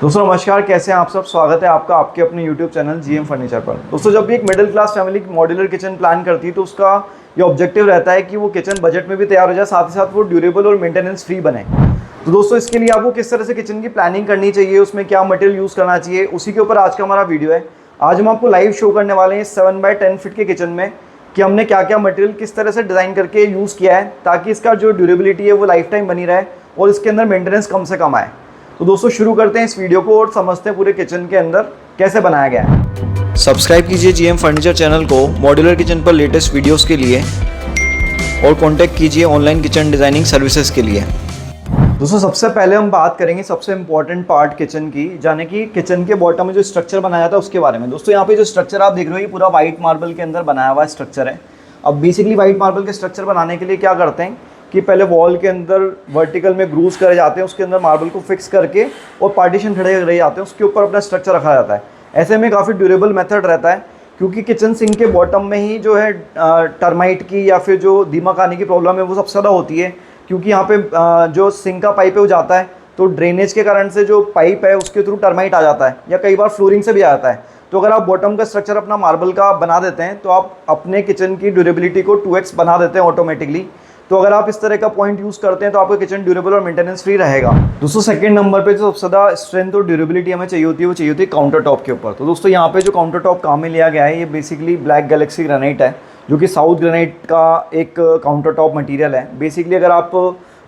दोस्तों नमस्कार, कैसे हैं आप सब। स्वागत है आपका आपके अपने यूट्यूब चैनल जीएम फर्नीचर पर। दोस्तों जब भी एक middle class family modular kitchen plan करती है तो उसका ये ऑब्जेक्टिव रहता है कि वो किचन बजट में भी तैयार हो जाए, साथ ही साथ वो ड्यूरेबल और मेंटेनेंस फ्री बने। तो दोस्तों इसके लिए आपको किस तरह से किचन की प्लानिंग करनी चाहिए, उसमें क्या मटेरियल यूज़ करना चाहिए, उसी के ऊपर आज का हमारा वीडियो है। आज हम आपको लाइव शो करने वाले हैं 7x10 फीट के किचन में कि हमने क्या क्या मटेरियल किस तरह से डिज़ाइन करके यूज़ किया है ताकि इसका जो ड्यूरेबिलिटी है वो लाइफ टाइम बनी रहे और इसके अंदर मेंटेनेंस कम से कम आए। तो दोस्तों शुरू करते हैं इस वीडियो को और समझते हैं पूरे किचन के अंदर कैसे बनाया गया है। सब्सक्राइब कीजिए जीएम फर्नीचर चैनल को मॉड्यूलर किचन पर लेटेस्ट वीडियोस के लिए और कांटेक्ट कीजिए ऑनलाइन किचन डिज़ाइनिंग सर्विसेज के लिए। दोस्तों सबसे पहले हम बात करेंगे सबसे इंपॉर्टेंट पार्ट किचन की, यानी कि किचन के बॉटम में जो स्ट्रक्चर बनाया था उसके बारे में। दोस्तों यहाँ पे जो स्ट्रक्चर आप देख रहे हो ये पूरा वाइट मार्बल के अंदर बनाया हुआ स्ट्रक्चर है। अब बेसिकली वाइट मार्बल के स्ट्रक्चर बनाने के लिए क्या करते हैं कि पहले वॉल के अंदर वर्टिकल में ग्रूव्स करे जाते हैं, उसके अंदर मार्बल को फिक्स करके और पार्टीशन खड़े रहे जाते हैं, उसके ऊपर अपना स्ट्रक्चर रखा जाता है। ऐसे में काफ़ी ड्यूरेबल मेथड रहता है क्योंकि किचन सिंक के बॉटम में ही जो है टर्माइट की या फिर जो दीमक आने की प्रॉब्लम है वो सबसे ज़्यादा होती है, क्योंकि यहाँ पे जो सिंक का पाइप है वो जाता है तो ड्रेनेज के कारण से जो पाइप है उसके थ्रू टर्माइट आ जाता है या कई बार फ्लोरिंग से भी आ जाता है। तो अगर आप बॉटम का स्ट्रक्चर अपना मार्बल का बना देते हैं तो आप अपने किचन की ड्यूरेबिलिटी को 2x बना देते हैं ऑटोमेटिकली। तो अगर आप इस तरह का पॉइंट यूज़ करते हैं तो आपका किचन ड्यूरेबल और मेंटेनेंस फ्री रहेगा। दोस्तों सेकंड नंबर पे जो सबसे ज़्यादा स्ट्रेंथ और ड्यूरेबिलिटी हमें चाहिए होती है वो चाहिए होती है काउंटर टॉप के ऊपर। तो दोस्तों यहाँ पे जो काउंटर टॉप काम में लिया गया है ये बेसिकली ब्लैक गैलेक्सी ग्रेनाइट है, जो कि साउथ ग्रेनाइट का एक काउंटर टॉप मटीरियल है। बेसिकली अगर आप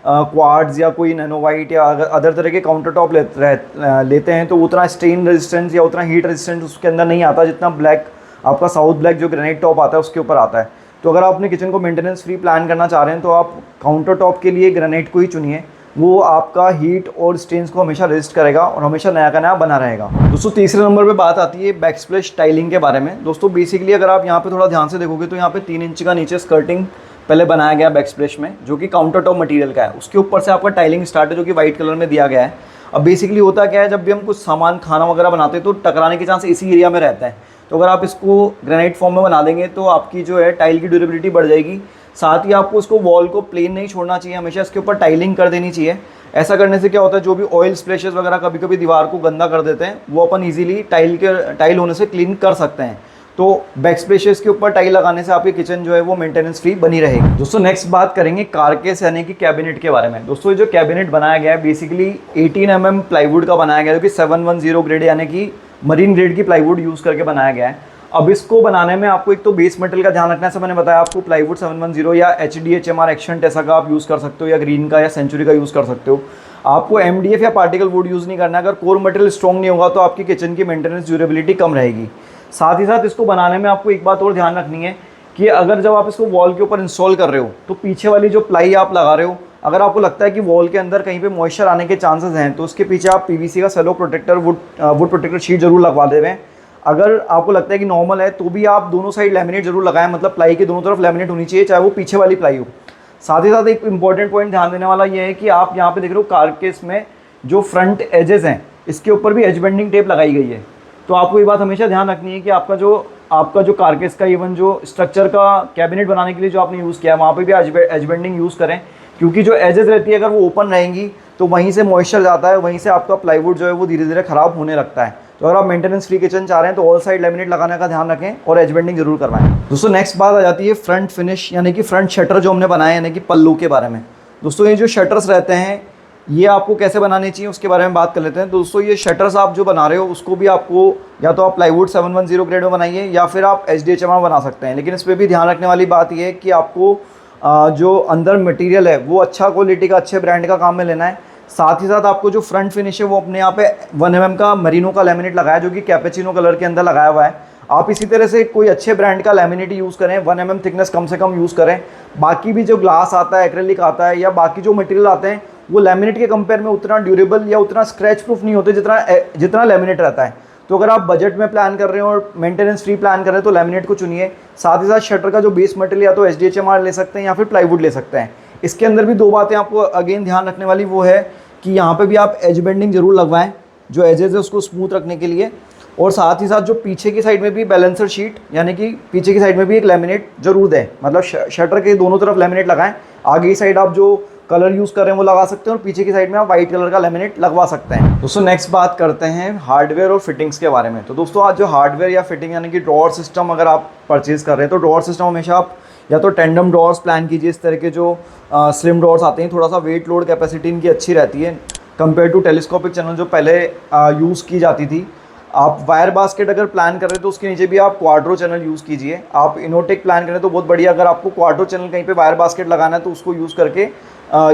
क्वार्ट्ज या कोई नैनो वाइट या अदर तरह के काउंटर टॉप लेते हैं तो उतना स्टेन रेजिस्टेंस या उतना हीट रेजिस्टेंस उसके अंदर नहीं आता जितना ब्लैक आपका साउथ ब्लैक जो ग्रेनाइट टॉप आता है उसके ऊपर आता है। तो अगर आप अपने किचन को मेंटेनेंस फ्री प्लान करना चाह रहे हैं तो आप काउंटर टॉप के लिए ग्रेनाइट को ही चुनिए, वो आपका हीट और स्टेन्स को हमेशा रेजिस्ट करेगा और हमेशा नया का नया बना रहेगा। दोस्तों तीसरे नंबर पे बात आती है बैकस्प्लैश टाइलिंग के बारे में। दोस्तों बेसिकली अगर आप यहाँ पे थोड़ा ध्यान से देखोगे तो यहाँ पे 3 इंच का नीचे स्कर्टिंग पहले बनाया गया बैकस्प्लैश में, जो कि काउंटर टॉप मटीरियल का है। उसके ऊपर से आपका टाइलिंग स्टार्ट है जो कि वाइट कलर में दिया गया है। अब बेसिकली होता क्या है, जब भी हम कुछ सामान खाना वगैरह बनाते हैं तो टकराने के चांस इसी एरिया में रहता है। तो अगर आप इसको ग्रेनाइट फॉर्म में बना देंगे तो आपकी जो है टाइल की ड्यूरेबिलिटी बढ़ जाएगी। साथ ही आपको उसको वॉल को प्लेन नहीं छोड़ना चाहिए, हमेशा इसके ऊपर टाइलिंग कर देनी चाहिए। ऐसा करने से क्या होता है, जो भी ऑयल स्प्लैशेस वगैरह कभी कभी दीवार को गंदा कर देते हैं वो अपन ईजिली टाइल होने से क्लीन कर सकते हैं। तो बैकस्प्लैशेस के ऊपर टाइल लगाने से आपकी किचन जो है वो मेंटेनेंस फ्री बनी रहेगी। दोस्तों नेक्स्ट बात करेंगे कारकेस यानी कि कैबिनेट के बारे में। दोस्तों ये जो कैबिनेट बनाया गया है बेसिकली 18 mm प्लाईवुड का बनाया गया है, जो कि 710 ग्रेड यानी कि मरीन ग्रेड की प्लाईवुड यूज़ करके बनाया गया है। अब इसको बनाने में आपको एक तो बेस मटेरियल का ध्यान रखना है। मैंने बताया आपको प्लाईवुड 710 या HDHMR एक्शन ऐसा का आप यूज़ कर सकते हो या ग्रीन का या सेंचुरी का यूज़ कर सकते हो। आपको MDF या पार्टिकल वुड यूज़ नहीं करना है। अगर कोर मटेरियल स्ट्रॉन्ग नहीं होगा तो आपकी किचन की मेंटेनेंस ड्यूरेबिलिटी कम रहेगी। साथ ही साथ इसको बनाने में आपको एक बात और ध्यान रखनी है कि अगर जब आप इसको वॉल के ऊपर इंस्टॉल कर रहे हो तो पीछे वाली जो प्लाई आप लगा रहे हो, अगर आपको लगता है कि वॉल के अंदर कहीं पे मॉइस्चर आने के चांसेस हैं तो उसके पीछे आप PVC का सेलो प्रोटेक्टर वुड प्रोटेक्टर शीट जरूर लगवा देवें। अगर आपको लगता है कि नॉर्मल है तो भी आप दोनों साइड लैमिनेट जरूर लगाएं, मतलब प्लाई के दोनों तरफ लैमिनेट होनी चाहिए, चाहे वो पीछे वाली प्लाई हो। साथ ही साथ एक इंपॉर्टेंट पॉइंट ध्यान देने वाला ये है कि आप यहाँ पे देख रहे हो कारकेस में जो फ्रंट एजेस हैं इसके ऊपर भी एज बेंडिंग टेप लगाई गई है। तो आपको ये बात हमेशा ध्यान रखनी है कि आपका जो कारकेस का इवन जो स्ट्रक्चर का कैबिनेट बनाने के लिए जो आपने यूज़ किया है वहाँ पे भी एज बेंडिंग यूज़ करें, क्योंकि जो एजेस रहती है अगर वो ओपन रहेंगी तो वहीं से मॉइस्चर जाता है, वहीं से आपका प्लाईवुड जो है वो धीरे धीरे ख़राब होने लगता है। तो अगर आप मेंटेनेंस फ्री किचन चाह रहे हैं तो ऑल साइड लैमिनेट लगाने का ध्यान रखें और एज बेंडिंग जरूर करवाएं। दोस्तों नेक्स्ट बात आ जाती है फ्रंट फिनिश यानी कि फ्रंट शटर जो हमने बनाए यानी कि पल्लू के बारे में। दोस्तों ये जो शटर्स रहते हैं ये आपको कैसे बनाने चाहिए उसके बारे में बात कर लेते हैं। दोस्तों ये शटर्स आप जो बना रहे हो उसको भी आपको या तो आप प्लाईवुड 710 ग्रेड में बनाइए या फिर आप HDHMR बना सकते हैं, लेकिन इस पर भी ध्यान रखने वाली बात ये है कि आपको जो अंदर मटेरियल है वो अच्छा क्वालिटी का अच्छे ब्रांड का काम में लेना है। साथ ही साथ आपको जो फ्रंट फिनिश है वो अपने यहाँ पे 1 mm का मरीनो का लैमिनेट लगाया जो कि कैपेचिनो कलर के अंदर लगाया हुआ है। आप इसी तरह से कोई अच्छे ब्रांड का लैमिनेट यूज़ करें, 1 mm थिकनेस कम से कम यूज़ करें। बाकी भी जो ग्लास आता है, एक्रेलिक आता है या बाकी जो मटेरियल आते हैं वो लैमिनेट के कंपेयर में उतना ड्यूरेबल या उतना स्क्रैच प्रूफ नहीं होते जितना लैमिनेट रहता है। तो अगर आप बजट में प्लान कर रहे हो और मेंटेनेंस फ्री प्लान कर रहे हैं तो लैमिनेट को चुनिए। साथ ही साथ शटर का जो बेस मटेरियल या तो HDHMR ले सकते हैं या फिर प्लाईवुड ले सकते हैं। इसके अंदर भी 2 बातें आपको अगेन ध्यान रखने वाली वो है कि यहाँ पे भी आप एज बेंडिंग जरूर लगवाएं जो एजेस है उसको स्मूथ रखने के लिए, और साथ ही साथ जो पीछे की साइड में भी बैलेंसर शीट यानी कि पीछे की साइड में भी एक लैमिनेट जरूर दें, मतलब शटर के दोनों तरफ लैमिनेट लगाएं। आगे की साइड आप जो कलर यूज़ कर रहे हैं वो लगा सकते हैं, और पीछे की साइड में आप वाइट कलर का लेमिनेट लगवा सकते हैं। दोस्तों नेक्स्ट बात करते हैं हार्डवेयर और फिटिंग्स के बारे में। तो दोस्तों आज जो हार्डवेयर या फिटिंग यानी कि ड्रॉअर सिस्टम अगर आप परचेज़ कर रहे हैं तो ड्रॉअर सिस्टम हमेशा आप या तो टेंडम ड्रॉअर्स प्लान कीजिए। इस तरह के जो स्लिम ड्रॉअर्स आते हैं, थोड़ा सा वेट लोड कैपेसिटी इनकी अच्छी रहती है कंपेयर टू टेलीस्कोपिक चैनल जो पहले यूज़ की जाती थी। आप वायर बास्केट अगर प्लान कर रहे हैं तो उसके नीचे भी आप क्वाड्रो चैनल यूज़ कीजिए। आप इनोटेक प्लान करें तो बहुत बढ़िया, अगर आपको क्वाड्रो चैनल कहीं पे वायर बास्केट लगाना है तो उसको यूज़ करके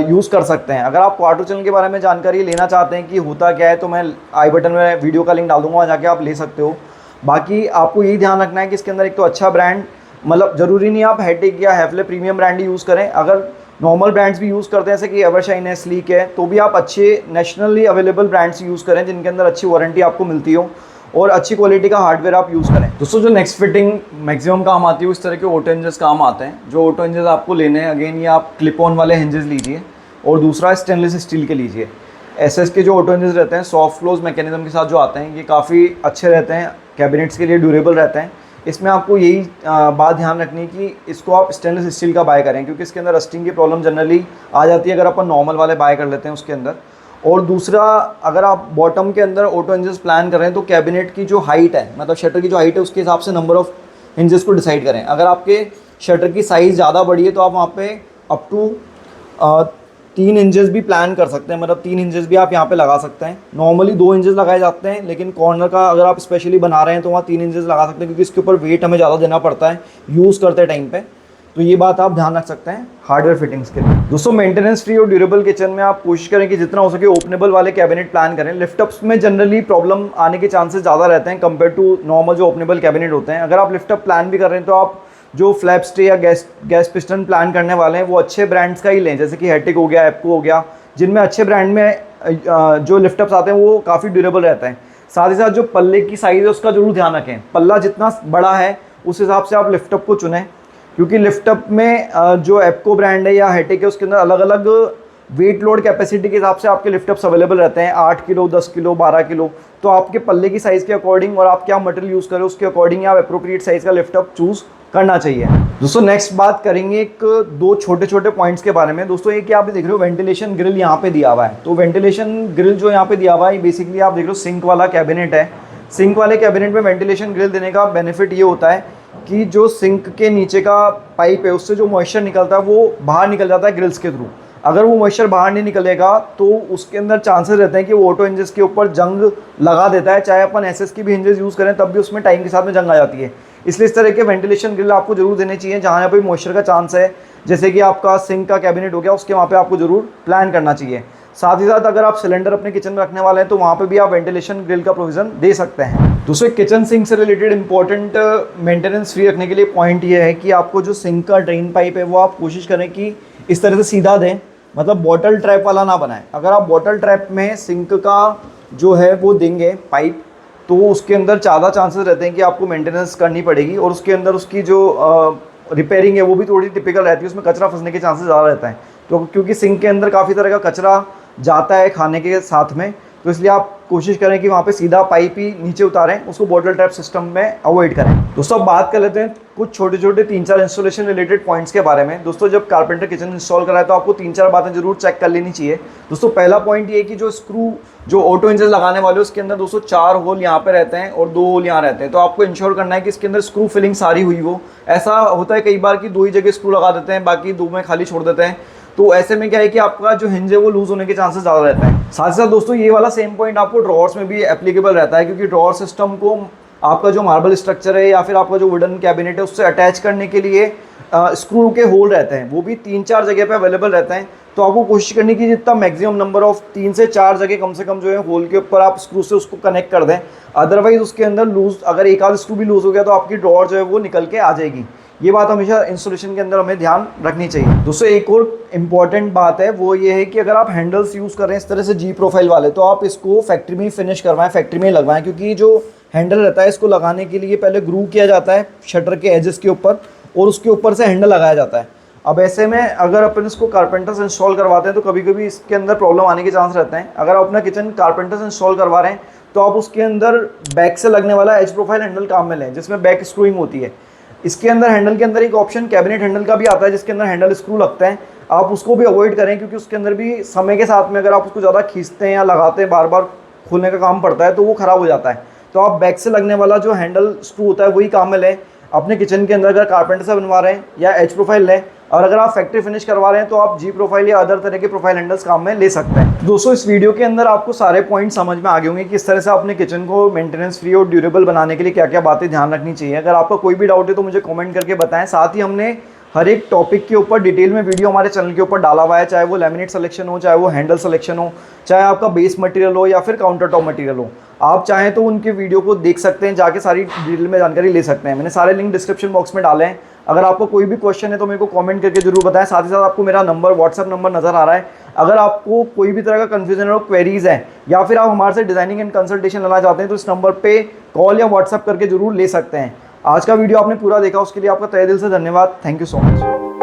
यूज़ कर सकते हैं। अगर आप क्वाड्रो चैनल के बारे में जानकारी लेना चाहते हैं कि होता क्या है तो मैं आई बटन में वीडियो का लिंक डाल दूँगा, वहाँ जाके आप ले सकते हो। बाकी आपको यही ध्यान रखना है कि इसके अंदर एक तो अच्छा ब्रांड, मतलब ज़रूरी नहीं आप हेटेक या हैफले प्रीमियम ब्रांड ही यूज़ करें, अगर नॉर्मल ब्रांड्स भी यूज़ करते हैं जैसे कि एवरशाइन है, स्लीक है, तो भी आप अच्छे नेशनली अवेलेबल ब्रांड्स यूज़ करें जिनके अंदर अच्छी वारंटी आपको मिलती हो और अच्छी क्वालिटी का हार्डवेयर आप यूज़ करें। दोस्तों जो नेक्स्ट फिटिंग मैक्सिमम काम आती है इस तरह के ऑटो हिंजेस काम आते हैं। जो ऑटो हिंजेस आपको लेने हैं, अगेन ये आप क्लिप ऑन वाले हिंजेस लीजिए और दूसरा स्टेनलेस स्टील के लीजिए। एसएस के जो ऑटो हिंजेस रहते हैं सॉफ्ट क्लोज मैकेनिज्म के साथ जो आते हैं, ये काफ़ी अच्छे रहते हैं, कैबिनेट्स के लिए ड्यूरेबल रहते हैं। इसमें आपको यही बात ध्यान रखनी है कि इसको आप स्टेनलेस स्टील का बाय करें, क्योंकि इसके अंदर रस्टिंग की प्रॉब्लम जनरली आ जाती है अगर अपन नॉर्मल वाले बाय कर लेते हैं उसके अंदर। और दूसरा, अगर आप बॉटम के अंदर ऑटो हिंजेस प्लान कर रहे हैं तो कैबिनेट की जो हाइट है, मतलब शटर की जो हाइट है उसके हिसाब से नंबर ऑफ हिंजेस को डिसाइड करें। अगर आपके शटर की साइज़ ज़्यादा बड़ी है तो आप वहाँ पे अप टू 3 इंचेस भी प्लान कर सकते हैं, मतलब 3 इंचेस भी आप यहाँ पे लगा सकते हैं। नॉर्मली 2 इंचेस लगाए जाते हैं, लेकिन कॉर्नर का अगर आप स्पेशली बना रहे हैं तो वहाँ 3 इंचेस लगा सकते हैं, क्योंकि इसके ऊपर वेट हमें ज़्यादा देना पड़ता है यूज़ करते टाइम पे। तो ये बात आप ध्यान रख सकते हैं हार्डवेयर फिटिंग्स के लिए। दोस्तों मेंटेनेंस फ्री और ड्यूरेबल किचन में आप कोशिश करें कि जितना हो सके ओपनेबल वाले कैबिनेट प्लान करें। लिफ्टअप्स में जनरली प्रॉब्लम आने के चांसेस ज़्यादा रहते हैं कंपेयर टू नॉर्मल जो ओपनेबल कैबिनेट होते हैं। अगर आप लिफ्टअप प्लान भी कर रहे हैं तो आप जो फ्लैप स्टे या गैस पिस्टन प्लान करने वाले हैं वो अच्छे ब्रांड्स का ही लें, जैसे कि हेटेक हो गया, एप्को हो गया, जिनमें अच्छे ब्रांड में जो लिफ्टअप्स आते हैं वो काफ़ी ड्यूरेबल रहते हैं। साथ ही साथ जो पल्ले की साइज़ है उसका जरूर ध्यान रखें, पल्ला जितना बड़ा है उस हिसाब से आप लिफ्टअप को चुनें, क्योंकि लिफ्टअप में जो एप्को ब्रांड है या हेटेक है उसके अंदर अलग अलग वेट लोड कैपेसिटी के हिसाब से आपके लिफ्टअप्स अवेलेबल रहते हैं, 8 किलो, 10 किलो, 12 किलो। तो आपके पल्ले की साइज़ के अकॉर्डिंग और आप क्या मटेरियल यूज़ करें उसके अकॉर्डिंग आप अप्रोप्रिएट साइज़ का लिफ्टअप चूज़ करना चाहिए। दोस्तों नेक्स्ट बात करेंगे एक दो छोटे छोटे पॉइंट्स के बारे में। दोस्तों एक आप देख रहे हो वेंटिलेशन ग्रिल यहाँ पे दिया हुआ है, तो वेंटिलेशन ग्रिल जो यहाँ पे दिया हुआ है बेसिकली आप देख रहे हो सिंक वाला कैबिनेट है। सिंक वाले कैबिनेट में वेंटिलेशन ग्रिल देने का बेनिफिट ये होता है कि जो सिंक के नीचे का पाइप है उससे जो मॉइस्चर निकलता है वो बाहर निकल जाता है ग्रिल्स के थ्रू। अगर वो मॉइस्चर बाहर नहीं निकलेगा तो उसके अंदर चांसेस रहते हैं कि वो ऑटो हिंजेस के ऊपर जंग लगा देता है, चाहे अपन एसएस की भी हिंजेस यूज़ करें तब भी उसमें टाइम के साथ में जंग आ जाती है। इसलिए इस तरह के वेंटिलेशन ग्रिल आपको जरूर देने चाहिए जहाँ पे मॉइस्चर का चांस है, जैसे कि आपका सिंक का कैबिनेट हो गया उसके वहाँ पे आपको जरूर प्लान करना चाहिए। साथ ही साथ अगर आप सिलेंडर अपने किचन में रखने वाले हैं तो वहाँ पे भी आप वेंटिलेशन ग्रिल का प्रोविजन दे सकते हैं। दूसरे किचन सिंक से रिलेटेड इंपॉर्टेंट मेंटेनेंस फ्री रखने के लिए पॉइंट ये है कि आपको जो सिंक का ड्रेन पाइप है वो आप कोशिश करें कि इस तरह से सीधा दें, मतलब बॉटल ट्रैप वाला ना बनाएं। अगर आप बॉटल ट्रैप में सिंक का जो है वो देंगे पाइप तो उसके अंदर ज़्यादा चांसेस रहते हैं कि आपको मेंटेनेंस करनी पड़ेगी, और उसके अंदर उसकी जो रिपेयरिंग है वो भी थोड़ी टिपिकल रहती है, उसमें कचरा फंसने के चांसेस ज़्यादा रहता है। तो क्योंकि सिंक के अंदर काफ़ी तरह का कचरा जाता है खाने के साथ में, तो इसलिए आप कोशिश करें कि वहाँ पे सीधा पाइप ही नीचे उतारें, उसको बॉटल ट्रैप सिस्टम में अवॉइड करें। दोस्तों अब बात कर लेते हैं कुछ छोटे छोटे 3-4 इंस्टॉलेशन रिलेटेड पॉइंट्स के बारे में। दोस्तों जब कारपेंटर किचन इंस्टॉल कराए तो आपको 3-4 बातें जरूर चेक कर लेनी चाहिए। दोस्तों पहला पॉइंट ये है कि जो स्क्रू जो ऑटो हिंजेस लगाने वाले उसके अंदर दोस्तों 4 होल यहाँ पे रहते हैं और 2 होल यहाँ रहते हैं, तो आपको इंश्योर करना है कि इसके अंदर स्क्रू फिलिंग सारी हुई हो। ऐसा होता है कई बार कि 2 ही जगह स्क्रू लगा देते हैं, बाकी 2 में खाली छोड़ देते हैं, तो ऐसे में क्या है कि आपका जो हिंज है वो लूज होने के चांसेस ज़्यादा रहते हैं। साथ ही साथ दोस्तों ये वाला सेम पॉइंट आपको ड्रॉअर्स में भी एप्लीकेबल रहता है, क्योंकि ड्रॉअर सिस्टम को आपका जो मार्बल स्ट्रक्चर है या फिर आपका जो वुडन कैबिनेट है उससे अटैच करने के लिए स्क्रू के होल रहते हैं, वो भी 3-4 जगह पे अवेलेबल रहते हैं। तो आपको कोशिश करनी की जितना मैक्सिमम नंबर ऑफ 3 से 4 जगह कम से कम जो है होल के ऊपर आप स्क्रू से उसको कनेक्ट कर दें। अदरवाइज उसके अंदर लूज, अगर एक आध स्क्रू भी लूज हो गया तो आपकी ड्रॉअर जो है वो निकल के आ जाएगी। ये बात हमेशा इंस्टॉलेशन के अंदर हमें ध्यान रखनी चाहिए। दोस्तों एक और इम्पॉर्टेंट बात है वो ये है कि अगर आप हैंडल्स यूज़ कर रहे हैं इस तरह से जी प्रोफाइल वाले, तो आप इसको फैक्ट्री में ही फिनिश करवाएं, फैक्ट्री में ही लगवाएं, क्योंकि जो हैंडल रहता है इसको लगाने के लिए पहले ग्रू किया जाता है शटर के एजेस के ऊपर और उसके ऊपर से हैंडल लगाया जाता है। अब ऐसे में अगर अपन इसको कारपेंटर से इंस्टॉल करवाते हैं तो कभी कभी इसके अंदर प्रॉब्लम आने के चांस रहते हैं। अगर आप अपना किचन कारपेंटर से इंस्टॉल करवा रहे हैं तो आप उसके अंदर बैक से लगने वाला एज प्रोफाइल हैंडल काम में लें, जिसमें बैक स्क्रूइंग होती है। इसके अंदर हैंडल के अंदर एक ऑप्शन कैबिनेट हैंडल का भी आता है जिसके अंदर हैंडल स्क्रू लगते हैं। आप उसको भी अवॉइड करें, क्योंकि उसके अंदर भी समय के साथ में अगर आप उसको ज़्यादा खींचते हैं या लगाते हैं, बार बार खोलने का काम पड़ता है तो वो ख़राब हो जाता है। तो आप बैक से लगने वाला जो हैंडल स्क्रू होता है वही काम में लें। अपने किचन के अंदर अगर कारपेंटर से बनवा रहे हैं या एच प्रोफाइल लें, और अगर आप फैक्ट्री फिनिश करवा रहे हैं तो आप जी प्रोफाइल या अदर तरह के प्रोफाइल हैंडल्स काम में ले सकते हैं। दोस्तों, इस वीडियो के अंदर आपको सारे पॉइंट समझ में आ गए होंगे कि इस तरह से अपने किचन को मेंटेनेंस फ्री और ड्यूरेबल बनाने के लिए क्या क्या बातें ध्यान रखनी चाहिए। अगर आपका कोई भी डाउट है तो मुझे कमेंट करके बताएं। साथ ही हमने हर एक टॉपिक के ऊपर डिटेल में वीडियो हमारे चैनल के ऊपर डाला हुआ है, चाहे वो लैमिनेट सिलेक्शन हो, चाहे वो हैंडल सिलेक्शन हो, चाहे आपका बेस मटेरियल हो या फिर काउंटर टॉप मटेरियल हो। आप चाहें तो उनके वीडियो को देख सकते हैं, जाके सारी डिटेल में जानकारी ले सकते हैं। मैंने सारे लिंक डिस्क्रिप्शन बॉक्स में डाले हैं। अगर आपको कोई भी क्वेश्चन है तो मेरे को कमेंट करके जरूर बताएं। साथ ही साथ आपको मेरा नंबर, व्हाट्सअप नंबर नजर आ रहा है। अगर आपको कोई भी तरह का कन्फ्यूजन और क्वेरीज है या फिर आप हमारे से डिजाइनिंग एंड कंसल्टेशन लेना चाहते हैं तो इस नंबर पे कॉल या व्हाट्सअप करके जरूर ले सकते हैं। आज का वीडियो आपने पूरा देखा, उसके लिए आपका तहे दिल से धन्यवाद। Thank you so much.